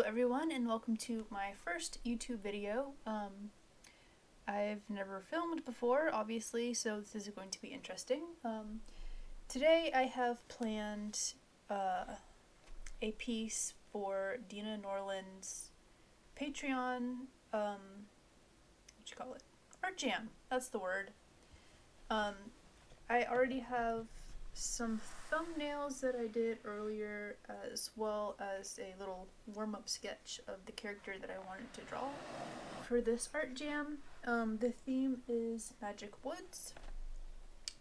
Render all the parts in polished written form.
everyone, and welcome to my first YouTube video. I've never filmed before, obviously, so this is going to be interesting. Today I have planned a piece for Dina Norland's Patreon, Art Jam, that's the word. I already have some thumbnails that I did earlier, as well as a little warm-up sketch of the character that I wanted to draw for this art jam. The theme is Magic Woods.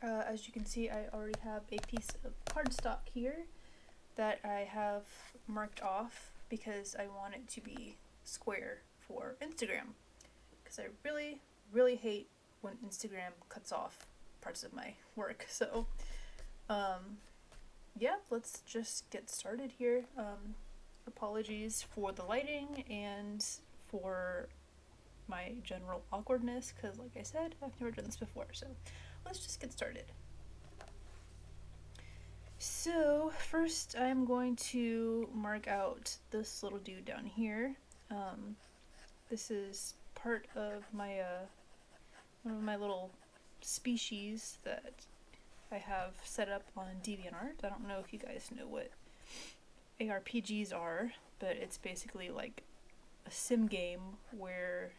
As you can see, I already have a piece of cardstock here that I have marked off because I want it to be square for Instagram, because I really hate when Instagram cuts off parts of my work. So yeah, let's just get started here. Apologies for the lighting and for my general awkwardness, because like I said, I've never done this before, so let's just get started. So first I'm going to mark out this little dude down here. This is part of my one of my little species that I have set up on DeviantArt. I don't know if you guys know what ARPGs are, but it's basically like a sim game where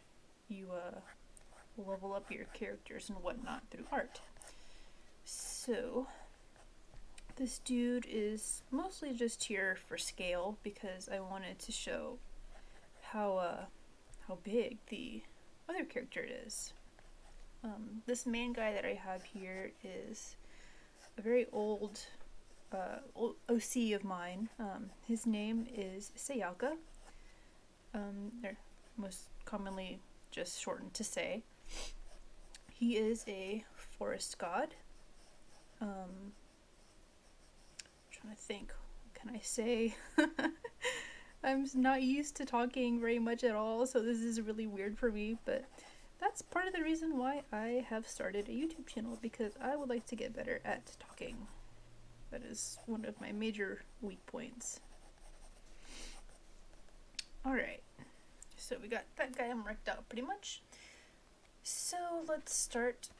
you level up your characters and whatnot through art. So this dude is mostly just here for scale because I wanted to show how big the other character is. This main guy that I have here is a very old OC of mine. His name is Sayaka. They're most commonly just shortened to Say. He is a forest god. I'm trying to think, what can I say? I'm not used to talking very much at all, so this is really weird for me, but that's part of the reason why I have started a YouTube channel, because I would like to get better at talking. That is one of my major weak points. Alright, so we got that guy marked out pretty much. So let's start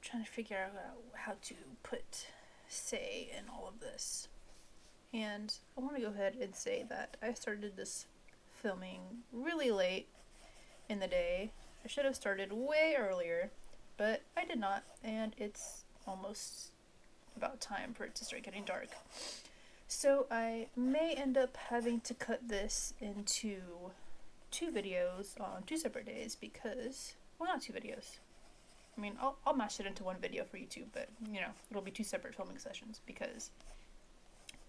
trying to figure out how to put Say in all of this. And I want to go ahead and say that I started this filming really late in the day. I should have started way earlier, but I did not, and it's almost about time for it to start getting dark. So I may end up having to cut this into 2 videos on 2 separate days because, well, not 2 videos. I mean, I'll mash it into 1 video for YouTube, but, you know, it'll be 2 separate filming sessions because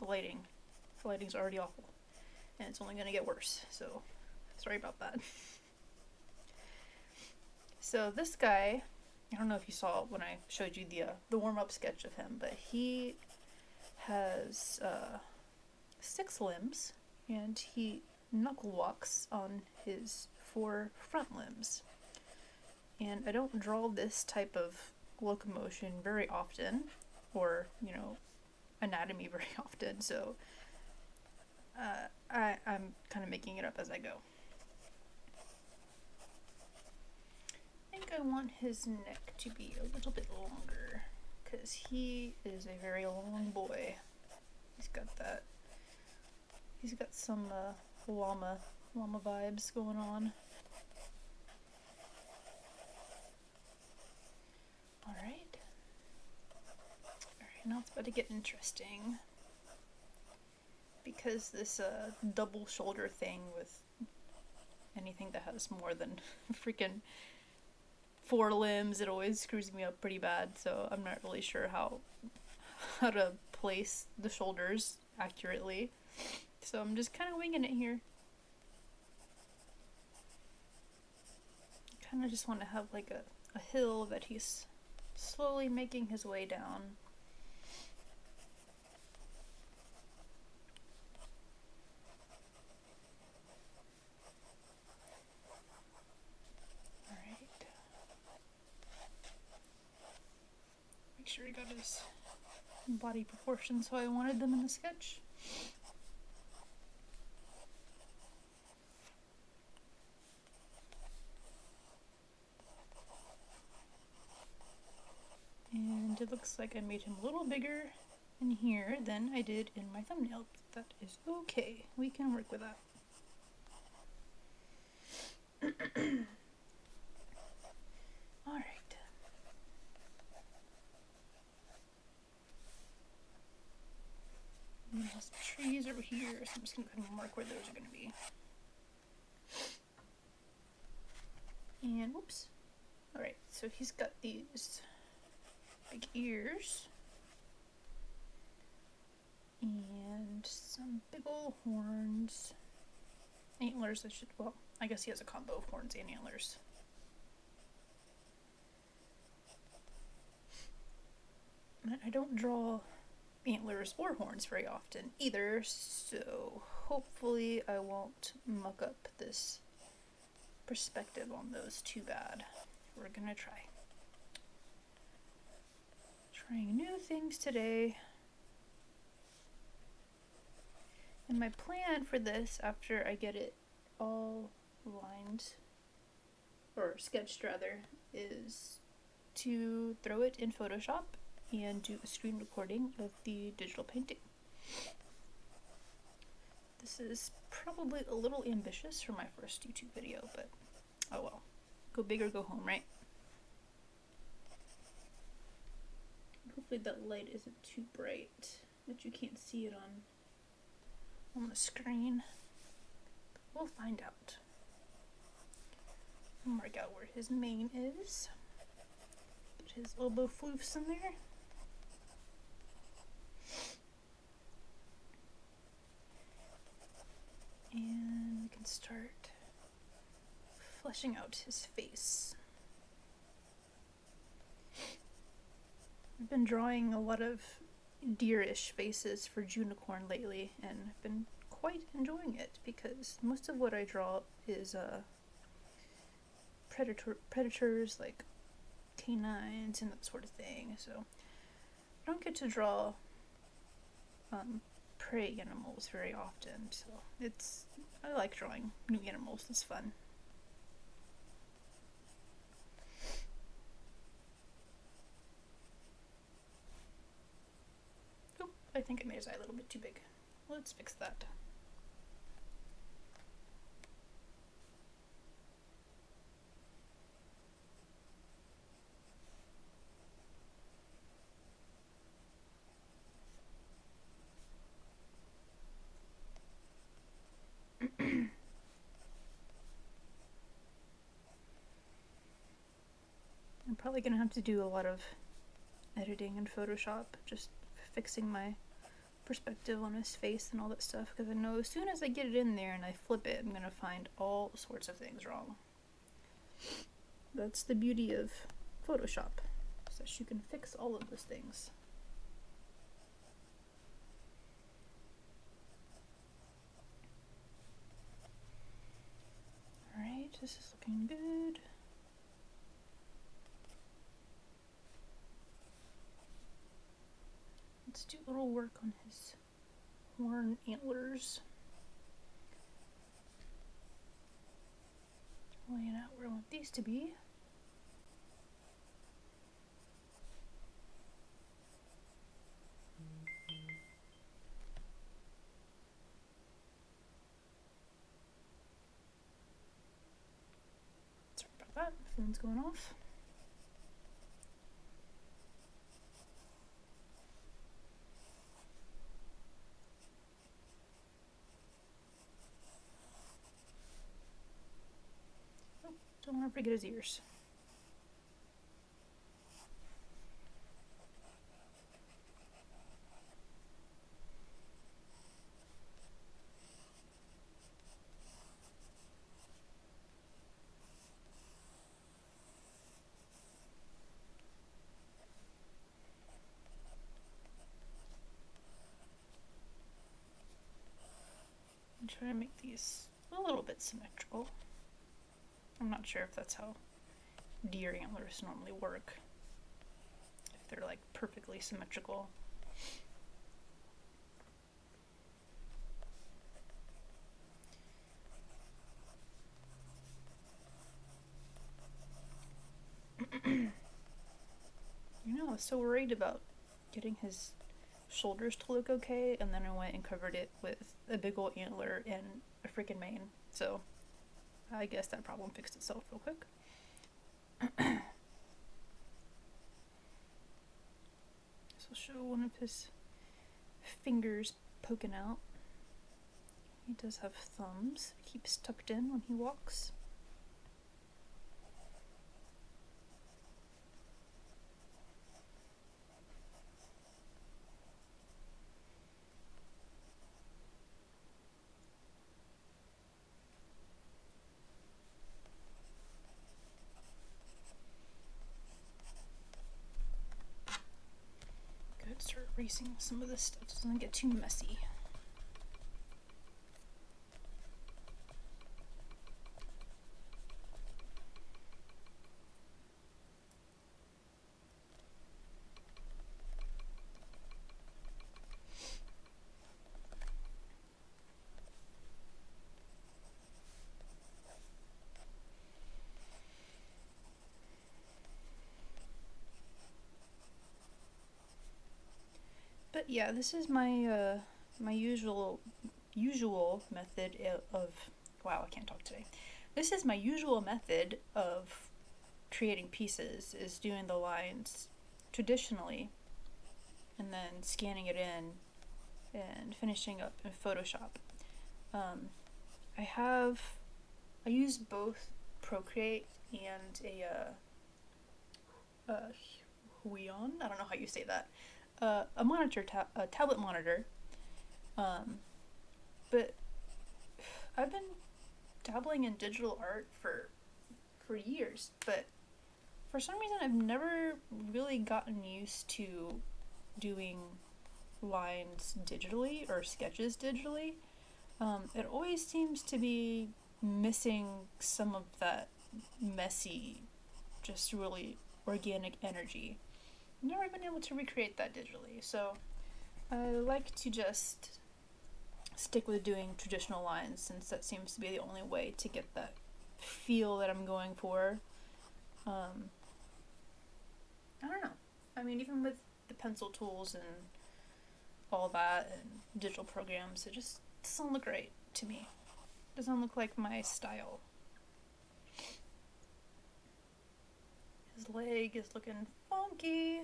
the lighting's already awful, and it's only going to get worse, so sorry about that. So this guy, I don't know if you saw when I showed you the warm-up sketch of him, but he has 6 limbs, and he knuckle walks on his 4 front limbs. And I don't draw this type of locomotion very often, or, you know, anatomy very often, so I'm kind of making it up as I go. I think I want his neck to be a little bit longer, because he is a very long boy. He's got some llama vibes going on. Alright, now it's about to get interesting, because this double shoulder thing with anything that has more than freaking 4 limbs, it always screws me up pretty bad, so I'm not really sure how to place the shoulders accurately. So I'm just kind of winging it here. Kind of just want to have like a hill that he's slowly making his way down. Make sure he got his body proportions how I wanted them in the sketch. it looks like I made him a little bigger in here than I did in my thumbnail. That is okay. We can work with that. Alright. There's some trees over here, so I'm just going to mark where those are going to be. And whoops. Alright, so he's got these big ears. And some big old horns. Antlers, well, I guess he has a combo of horns and antlers. But I don't draw antlers or horns very often either, so hopefully I won't muck up this perspective on those too bad. We're gonna try. Trying new things today. And my plan for this, after I get it all lined, or sketched rather, is to throw it in Photoshop and do a screen recording of the digital painting. This is probably a little ambitious for my first YouTube video, but oh well. Go big or go home, right? Hopefully that light isn't too bright that you can't see it on the screen. We'll find out. Mark out where his mane is. Get his elbow floofs in there. And we can start fleshing out his face. I've been drawing a lot of deerish faces for Junicorn lately, and I've been quite enjoying it because most of what I draw is predators like canines and that sort of thing. So I don't get to draw prey animals very often. So I like drawing new animals. It's fun. I think I made his eye a little bit too big. Let's fix that. I'm probably gonna have to do a lot of editing in Photoshop, just fixing my perspective on his face and all that stuff, because I know as soon as I get it in there and I flip it, I'm gonna find all sorts of things wrong. That's the beauty of Photoshop, is that you can fix all of those things. Alright, this is looking good. Let's do a little work on his horn antlers. Laying out where I want these to be. Sorry about that, phone's going off. Don't want to forget his ears. I'm trying to make these a little bit symmetrical. I'm not sure if that's how deer antlers normally work. If they're like perfectly symmetrical. You know, was so worried about getting his shoulders to look okay, and then I went and covered it with a big old antler and a freaking mane. So I guess that problem fixed itself real quick. So I'll show one of his fingers poking out. He does have thumbs. He keeps tucked in when he walks. Good, start erasing some of this stuff so it doesn't get too messy. But yeah, this is my my usual method of wow, I can't talk today. This is my usual method of creating pieces, is doing the lines traditionally and then scanning it in and finishing up in Photoshop. I use both Procreate and a Huion. I don't know how you say that. A monitor, a tablet monitor. But I've been dabbling in digital art for years, but for some reason I've never really gotten used to doing lines digitally or sketches digitally. It always seems to be missing some of that messy, just really organic energy. I've never been able to recreate that digitally, so I like to just stick with doing traditional lines, since that seems to be the only way to get that feel that I'm going for. I don't know. I mean, even with the pencil tools and all that and digital programs, it just doesn't look right to me. It doesn't look like my style. His leg is looking funky.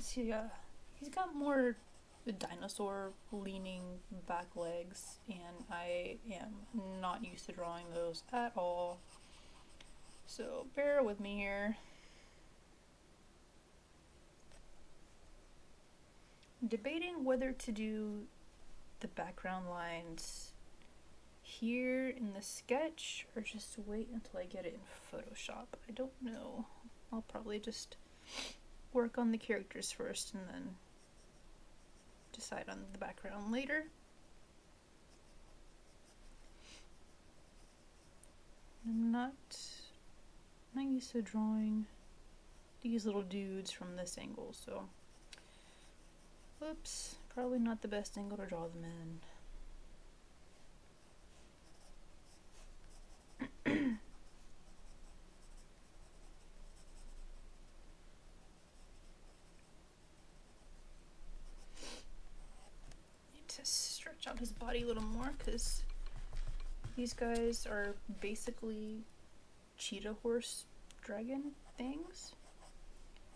He's got more dinosaur leaning back legs, and I am not used to drawing those at all. So bear with me here. Debating whether to do the background lines here in the sketch or just wait until I get it in Photoshop. I don't know. I'll probably just work on the characters first and then decide on the background later. I'm not used to drawing these little dudes from this angle, so oops, probably not the best angle to draw them in. Need to stretch out his body a little more, because these guys are basically cheetah horse dragon things,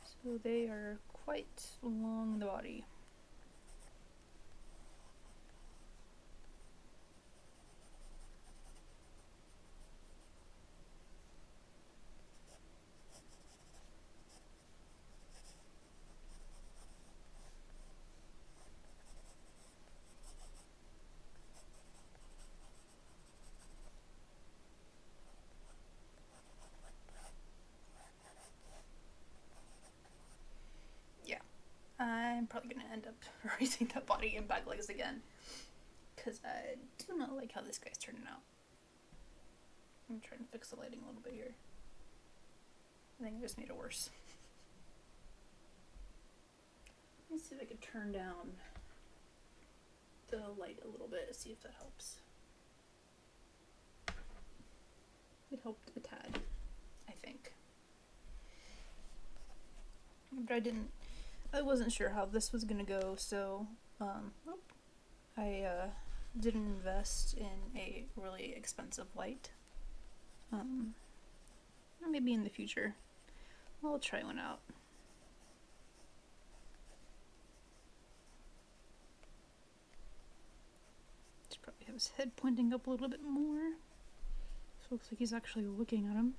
so they are quite long in the body. I'm probably going to end up erasing that body and back legs again, because I do not like how this guy's turning out. I'm trying to fix the lighting a little bit here. I think I just made it worse. Let me see if I can turn down the light a little bit, see if that helps. It helped a tad, I think. but I wasn't sure how this was gonna go, so I didn't invest in a really expensive light. Maybe in the future I'll try one out. Should probably have his head pointing up a little bit more. So it looks like he's actually looking at him.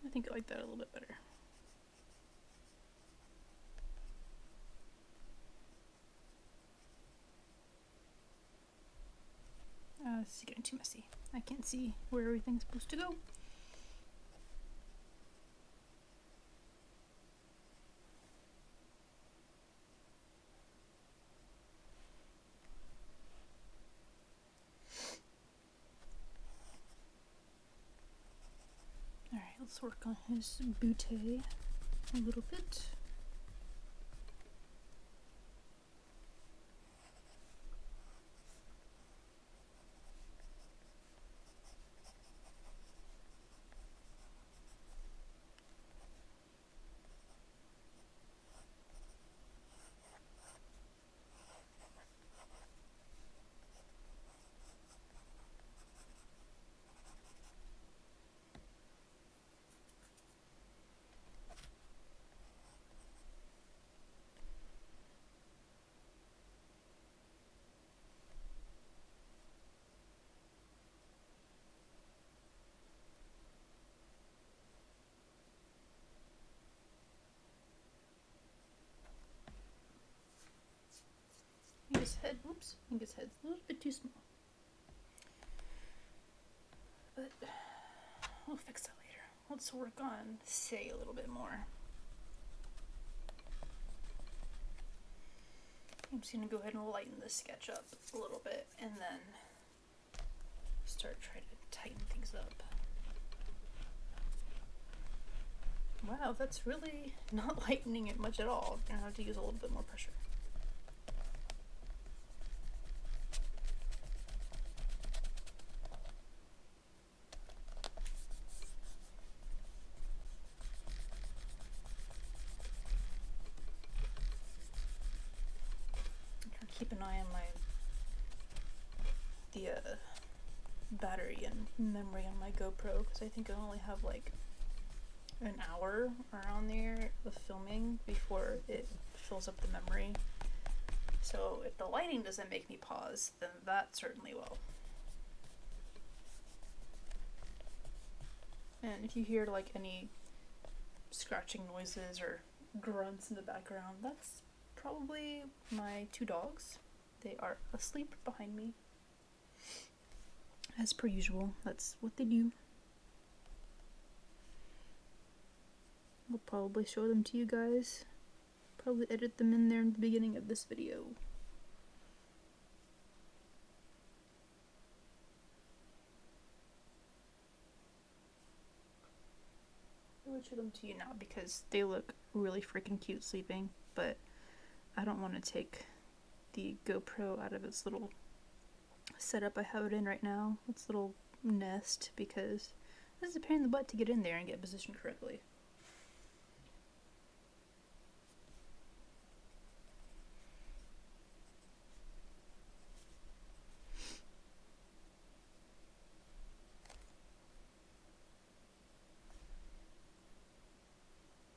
I think I like that a little bit better. This is getting too messy. I can't see where everything's supposed to go. Alright, let's work on his bootay a little bit. I think his head, whoops, I think his head's a little bit too small. But we'll fix that later. Let's work on say a little bit more. I'm just gonna go ahead and lighten the sketch up a little bit and then start trying to tighten things up. Wow, that's really not lightening it much at all. I'm gonna have to use a little bit more pressure. Keep an eye on the battery and memory on my GoPro because I think I only have like an hour around there of filming before it fills up the memory. So if the lighting doesn't make me pause, then that certainly will. And if you hear like any scratching noises or grunts in the background, that's probably my 2 dogs. They are asleep behind me. As per usual, that's what they do. I'll probably show them to you guys. Probably edit them in there in the beginning of this video. I would show them to you now because they look really freaking cute sleeping, but I don't want to take the GoPro out of its little setup I have it in right now, its little nest, because this is a pain in the butt to get in there and get positioned correctly.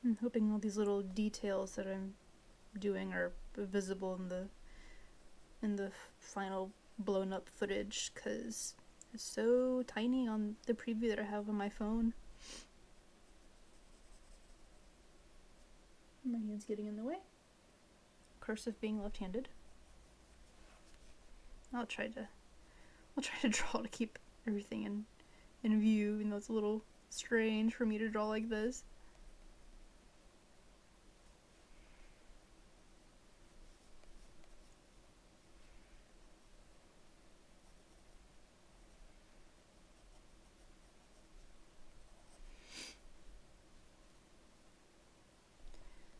I'm hoping all these little details that I'm doing are visible in the final blown up footage because it's so tiny on the preview that I have on my phone. My hand's getting in the way. Curse of being left-handed. I'll try to draw to keep everything in view, even though it's a little strange for me to draw like this.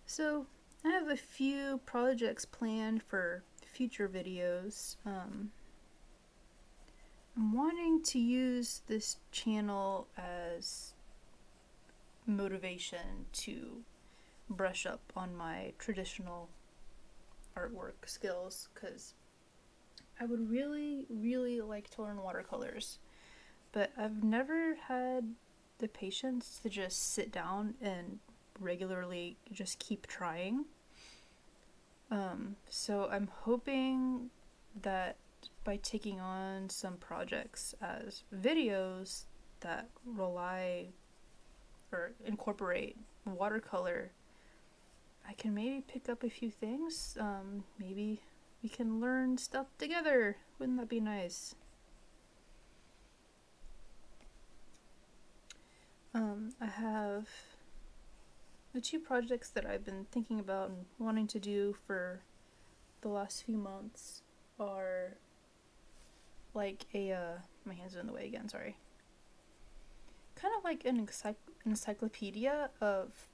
So I have a few projects planned for future videos. I'm wanting to use this channel as motivation to brush up on my traditional artwork skills, because I would really, really like to learn watercolors, but I've never had the patience to just sit down and regularly just keep trying. So I'm hoping that by taking on some projects as videos that rely or incorporate watercolor, I can maybe pick up a few things. Maybe we can learn stuff together. Wouldn't that be nice? I have the two projects that I've been thinking about and wanting to do for the last few months are like my hands are in the way again, sorry. Kind of like an encyclopedia of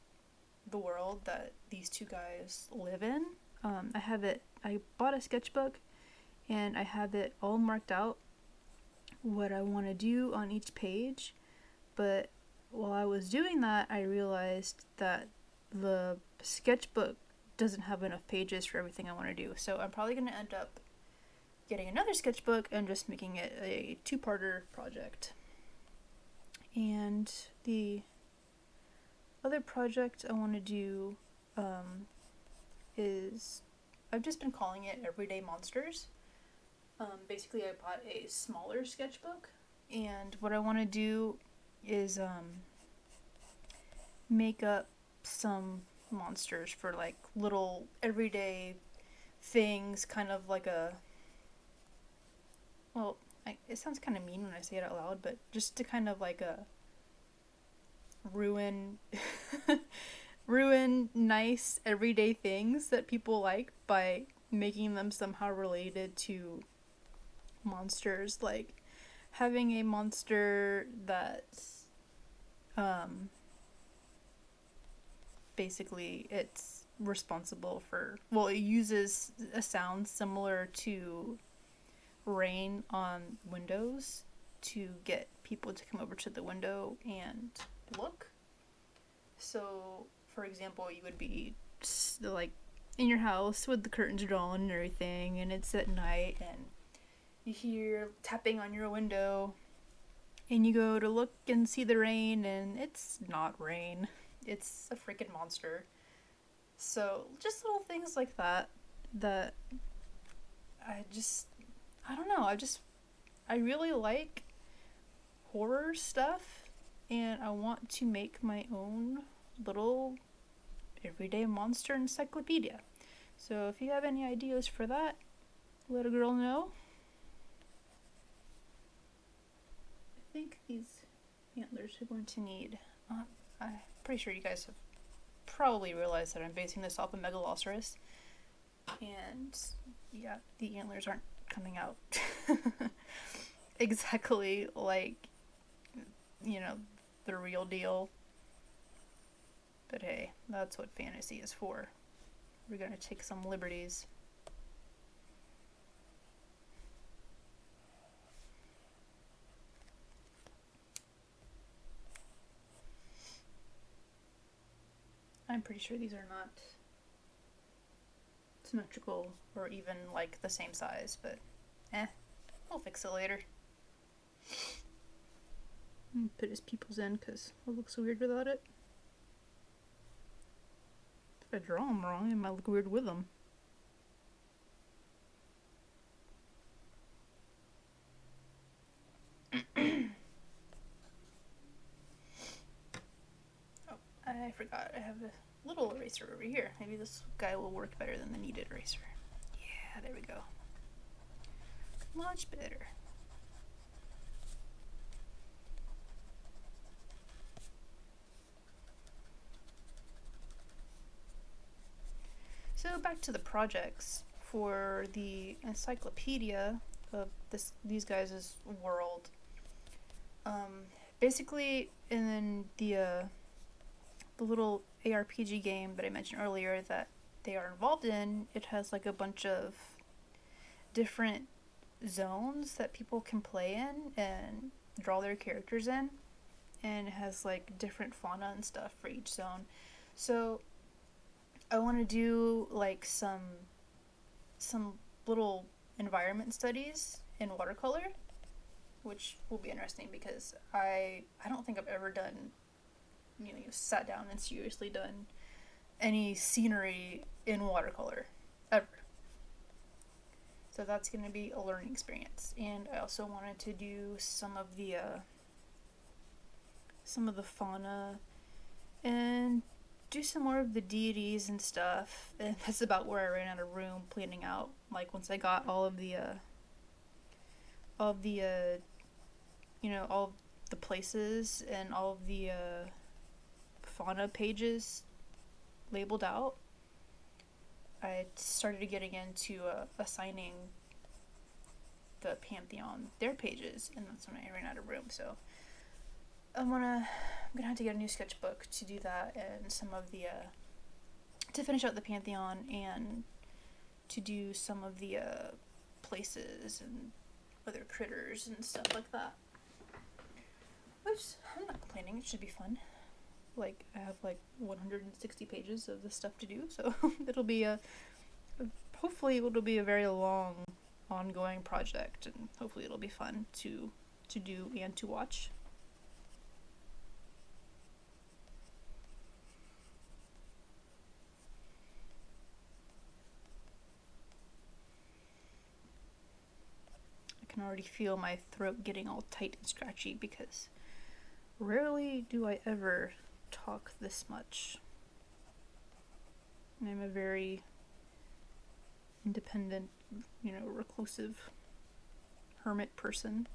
the world that these two guys live in. I bought a sketchbook and I have it all marked out what I want to do on each page, but while I was doing that, I realized that the sketchbook doesn't have enough pages for everything I want to do. So I'm probably going to end up getting another sketchbook and just making it a two-parter project. And the other project I want to do is, I've just been calling it Everyday Monsters. Basically, I bought a smaller sketchbook, and what I want to do is make up some monsters for like little everyday things, kind of like a, well, it sounds kind of mean when I say it out loud, but just to kind of like a ruin ruin nice everyday things that people like by making them somehow related to monsters, like having a monster that's basically it's responsible for, well, it uses a sound similar to rain on windows to get people to come over to the window and look. So, for example, you would be like in your house with the curtains drawn and everything, and it's at night, and you hear tapping on your window, and you go to look and see the rain, and it's not rain. It's a freaking monster. So, just little things like that that I don't know, I really like horror stuff, and I want to make my own little everyday monster encyclopedia. So if you have any ideas for that, let a girl know. I think these antlers are going to need, I'm pretty sure you guys have probably realized that I'm basing this off a Megalosaurus, and yeah, the antlers aren't coming out exactly like, the real deal. But hey, that's what fantasy is for. We're gonna take some liberties. I'm pretty sure these are not symmetrical or even like the same size, but we'll fix it later. Put his pupils in because it looks weird without it. If I draw them wrong, it might look weird with them. Oh, I forgot. I have a little eraser over here. Maybe this guy will work better than the kneaded eraser. Yeah, there we go. Much better. So back to the projects for the encyclopedia of these guys' world. Basically, in the little ARPG game that I mentioned earlier that they are involved in, it has like a bunch of different zones that people can play in and draw their characters in, and it has like different fauna and stuff for each zone. So I want to do like some little environment studies in watercolor, which will be interesting because I don't think I've ever done, you sat down and seriously done any scenery in watercolor ever. So that's going to be a learning experience. And I also wanted to do some of the fauna and do some more of the deities and stuff. And that's about where I ran out of room planning out. Like once I got all of the all of the places and all of the fauna pages labeled out, I started getting into assigning the Pantheon their pages, and that's when I ran out of room. So I'm gonna have to get a new sketchbook to do that, and some of the to finish out the Pantheon and to do some of the places and other critters and stuff like that. Which I'm not complaining. It should be fun. Like I have like 160 pages of this stuff to do, so it'll be hopefully it'll be a very long ongoing project, and hopefully it'll be fun to do and to watch. I can already feel my throat getting all tight and scratchy because rarely do I ever talk this much. I'm a very independent, reclusive hermit person.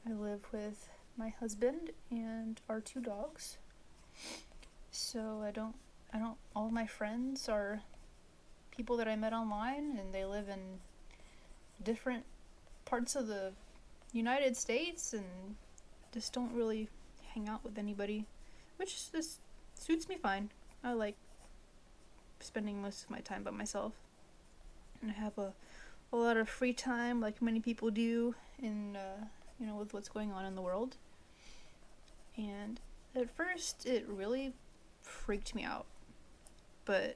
I live with my husband and our 2 dogs. So I don't all my friends are people that I met online, and they live in different parts of the United States and just don't really hang out with anybody, which this suits me fine. I like spending most of my time by myself, and I have a lot of free time, like many people do, in with what's going on in the world. And at first, it really freaked me out, but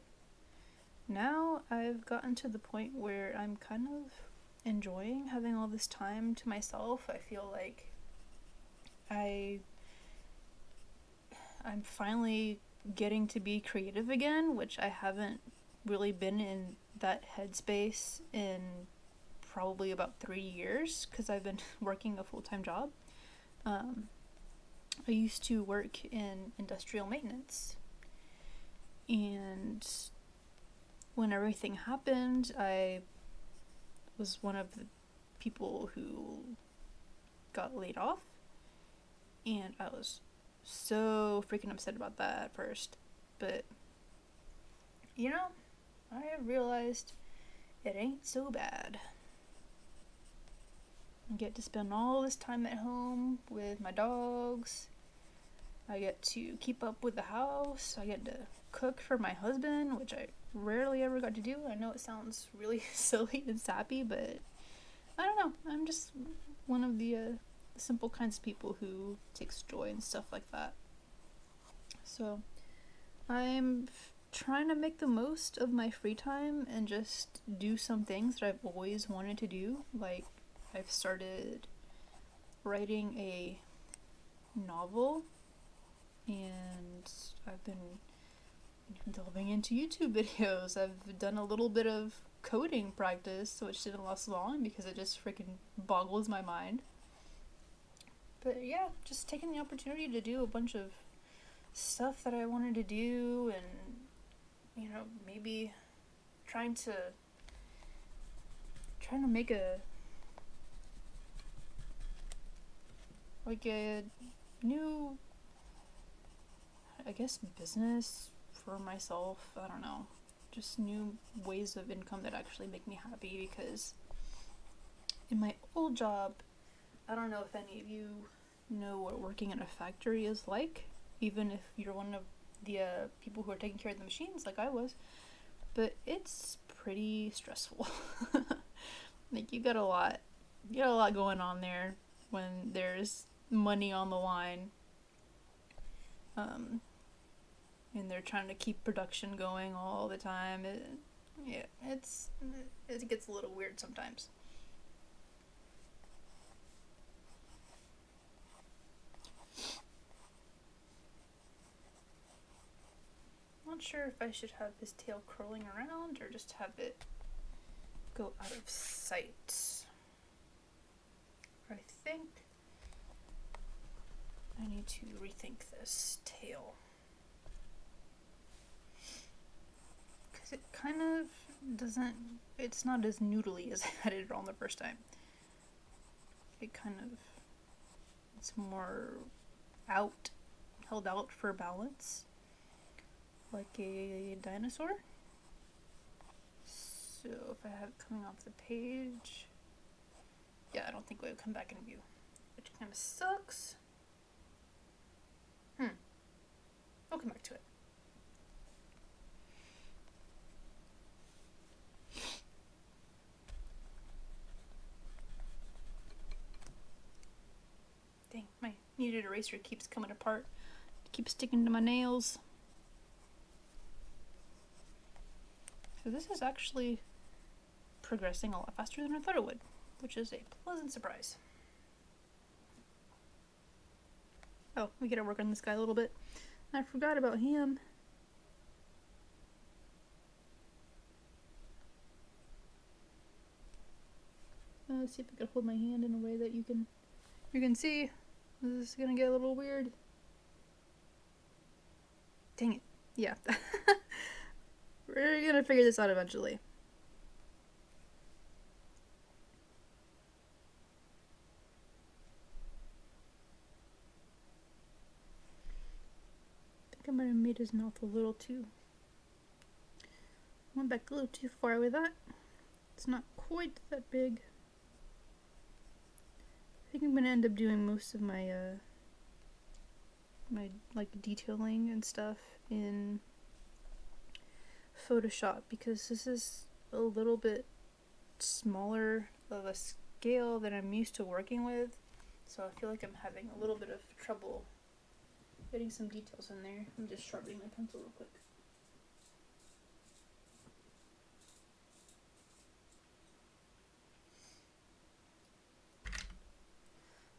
now I've gotten to the point where I'm kind of enjoying having all this time to myself. I feel like I'm finally getting to be creative again, which I haven't really been in that headspace in probably about 3 years because I've been working a full-time job. I used to work in industrial maintenance, and when everything happened, I was one of the people who got laid off, and I was so freaking upset about that at first. But I have realized it ain't so bad. I get to spend all this time at home with my dogs. I get to keep up with the house. I get to cook for my husband, which I rarely ever got to do. I know it sounds really silly and sappy, but I don't know. I'm just one of the simple kinds of people who takes joy in stuff like that. So I'm trying to make the most of my free time and just do some things that I've always wanted to do. Like I've started writing a novel, and I've been delving into YouTube videos. I've done a little bit of coding practice, which didn't last long because it just freaking boggles my mind. But yeah, just taking the opportunity to do a bunch of stuff that I wanted to do, and maybe trying to make a new, I guess, business for myself. I don't know, just new ways of income that actually make me happy, because in my old job, I don't know if any of you know what working in a factory is like, even if you're one of the people who are taking care of the machines like I was, but it's pretty stressful. Like you got a lot going on there when there's money on the line. And they're trying to keep production going all the time. It gets a little weird sometimes. Not sure if I should have his tail curling around or just have it go out of sight. I think I need to rethink this tail. Because it kind of doesn't, it's not as noodly as I had it on the first time. It kind of, it's more held out for balance. Like a dinosaur. So if I have it coming off the page, yeah, I don't think it would come back in view, which kind of sucks. I'll come back to it. Dang, my kneaded eraser keeps coming apart. It keeps sticking to my nails. So this is actually progressing a lot faster than I thought it would, which is a pleasant surprise. Oh, we gotta work on this guy a little bit. I forgot about him. Let's see if I can hold my hand in a way that you can see. This is gonna get a little weird. Dang it. Yeah. We're gonna figure this out eventually. I think I might have made his mouth a little too. Went back a little too far with that. It's not quite that big. I think I'm gonna end up doing most of my my like detailing and stuff in Photoshop because this is a little bit smaller of a scale than I'm used to working with, so I feel like I'm having a little bit of trouble getting some details in there. I'm just sharpening my pencil real quick.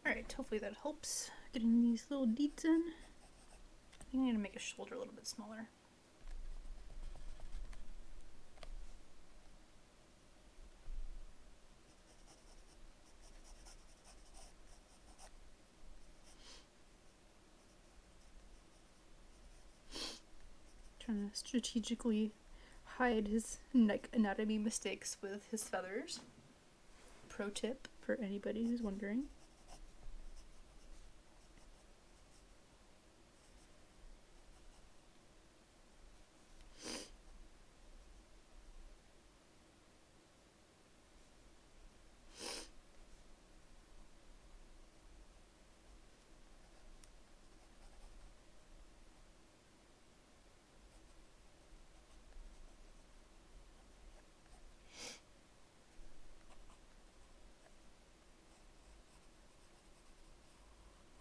Alright, hopefully that helps getting these little deets in. I think I need to make his shoulder a little bit smaller. Trying to strategically hide his neck anatomy mistakes with his feathers. Pro tip for anybody who's wondering.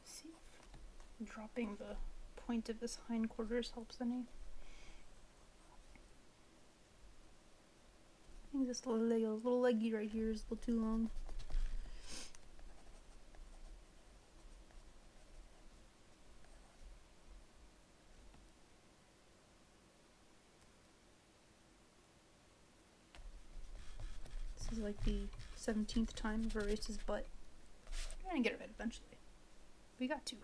See if dropping the point of his hindquarters helps any. I think this little leggy right here is a little too long. This is like the 17th time I've erased his butt. I'm gonna get it right eventually. We got to.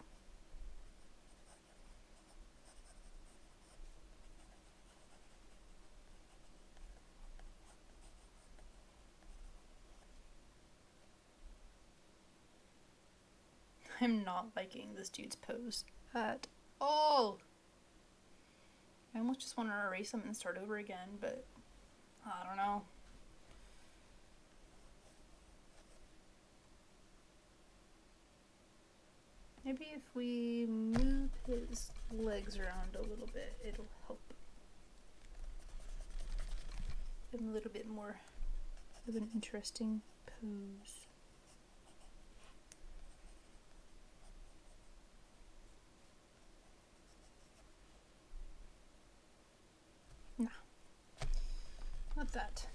I'm not liking this dude's pose at all. I almost just want to erase him and start over again, but I don't know. Maybe if we move his legs around a little bit, it'll help. him a little bit more of an interesting pose. Nah, not that.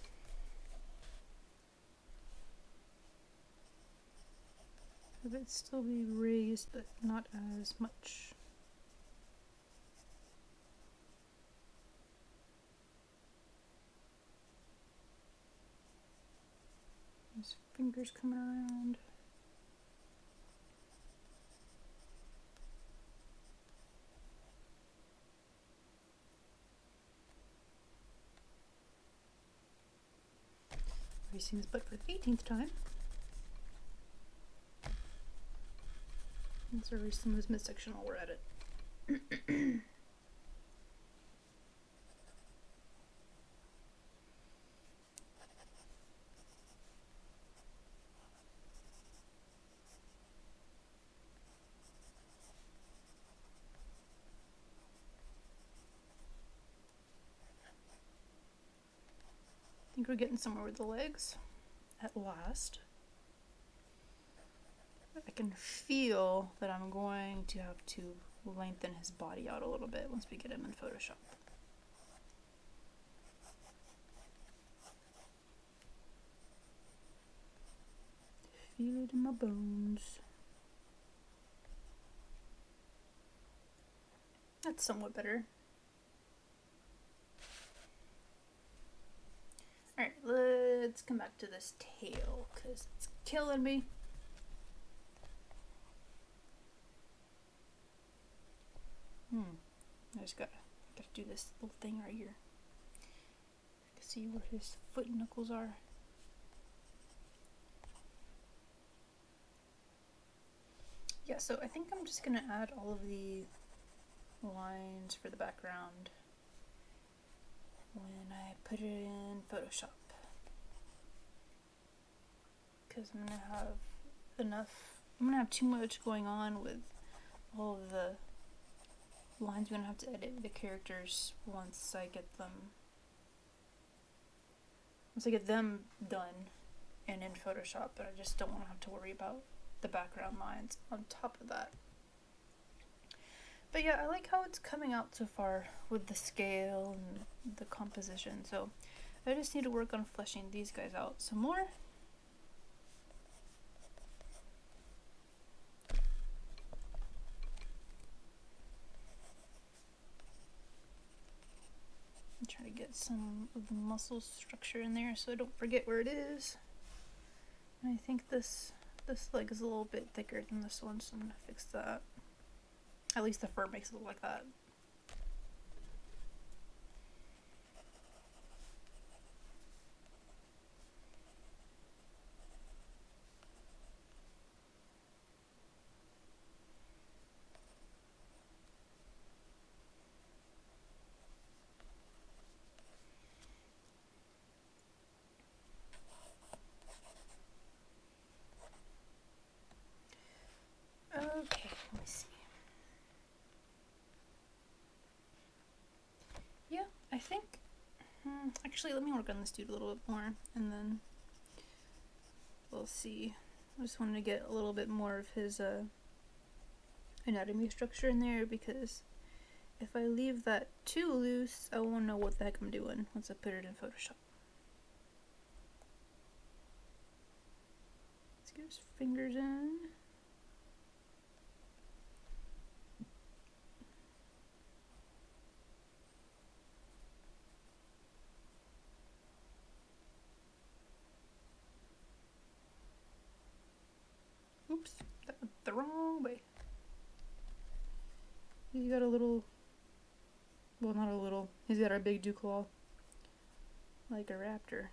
Have it still be raised, but not as much. His fingers coming around. I've seen this butt for the 18th time. Let's erase some of this midsection while we're at it. I think we're getting somewhere with the legs at last. I can feel that I'm going to have to lengthen his body out a little bit once we get him in Photoshop. Feel it in my bones. That's somewhat better. Alright, let's come back to this tail, because it's killing me. I just gotta do this little thing right here. I can see where his foot knuckles are. Yeah, so I think I'm just gonna add all of the lines for the background when I put it in Photoshop, because I'm gonna have too much going on with all of the lines. I'm gonna have to edit the characters once I get them done and in Photoshop, but I just don't want to have to worry about the background lines on top of that. But yeah, I like how it's coming out so far with the scale and the composition, so I just need to work on fleshing these guys out some more. I'm trying to get some of the muscle structure in there so I don't forget where it is. And I think this leg is a little bit thicker than this one, so I'm gonna fix that. At least the fur makes it look like that. Okay, let me see. Yeah, I think, actually let me work on this dude a little bit more and then we'll see. I just wanted to get a little bit more of his anatomy structure in there, because if I leave that too loose, I won't know what the heck I'm doing once I put it in Photoshop. Let's get his fingers in. Oops, that went the wrong way. He's got a little, well, not a little, he's got a big dew claw, like a raptor.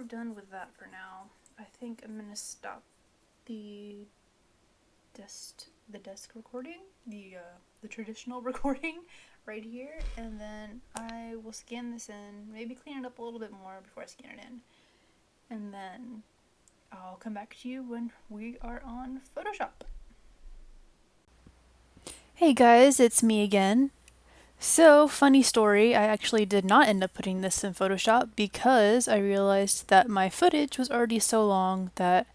done with that for now. I think I'm gonna stop the desk recording, the traditional recording right here, and then I will scan this in, maybe clean it up a little bit more before I scan it in, and then I'll come back to you when we are on Photoshop. Hey guys, it's me again. So, funny story, I actually did not end up putting this in Photoshop because I realized that my footage was already so long that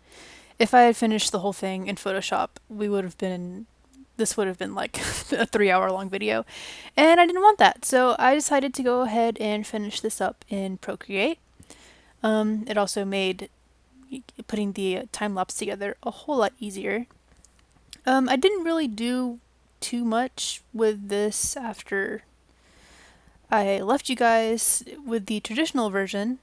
if I had finished the whole thing in Photoshop, this would have been like a 3 hour long video, and I didn't want that, so I decided to go ahead and finish this up in Procreate. It also made putting the time lapse together a whole lot easier. I didn't really do too much with this after I left you guys with the traditional version.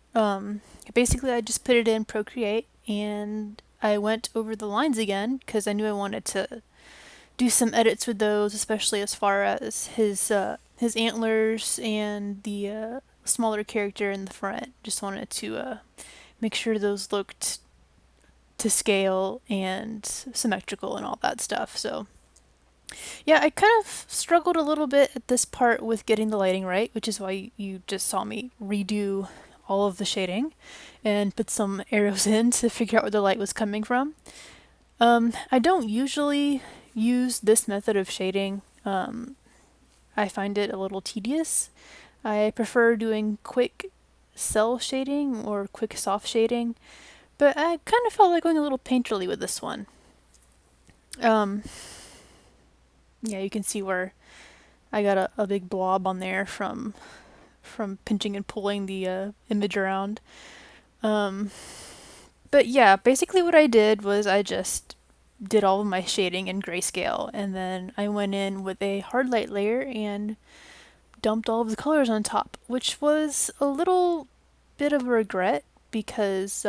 Basically, I just put it in Procreate and I went over the lines again because I knew I wanted to do some edits with those, especially as far as his antlers and the smaller character in the front. Just wanted to make sure those looked to scale and symmetrical and all that stuff. So yeah, I kind of struggled a little bit at this part with getting the lighting right, which is why you just saw me redo all of the shading and put some arrows in to figure out where the light was coming from. I don't usually use this method of shading. I find it a little tedious. I prefer doing quick cell shading or quick soft shading, but I kind of felt like going a little painterly with this one. Yeah, you can see where I got a big blob on there from pinching and pulling the image around. But yeah, basically what I did was I just did all of my shading in grayscale, and then I went in with a hard light layer and dumped all of the colors on top, which was a little bit of a regret because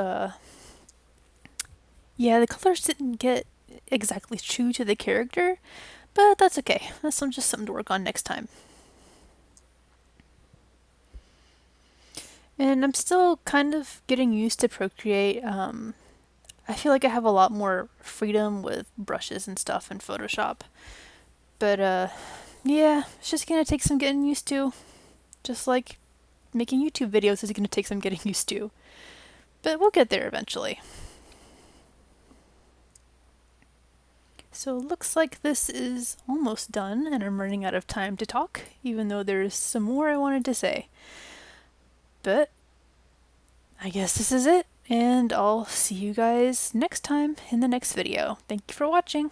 yeah, the colors didn't get exactly true to the character, but that's okay. That's just something to work on next time. And I'm still kind of getting used to Procreate. I feel like I have a lot more freedom with brushes and stuff in Photoshop. But yeah, it's just gonna take some getting used to. Just like making YouTube videos is gonna take some getting used to. But we'll get there eventually. So it looks like this is almost done, and I'm running out of time to talk, even though there's some more I wanted to say. But I guess this is it, and I'll see you guys next time in the next video. Thank you for watching.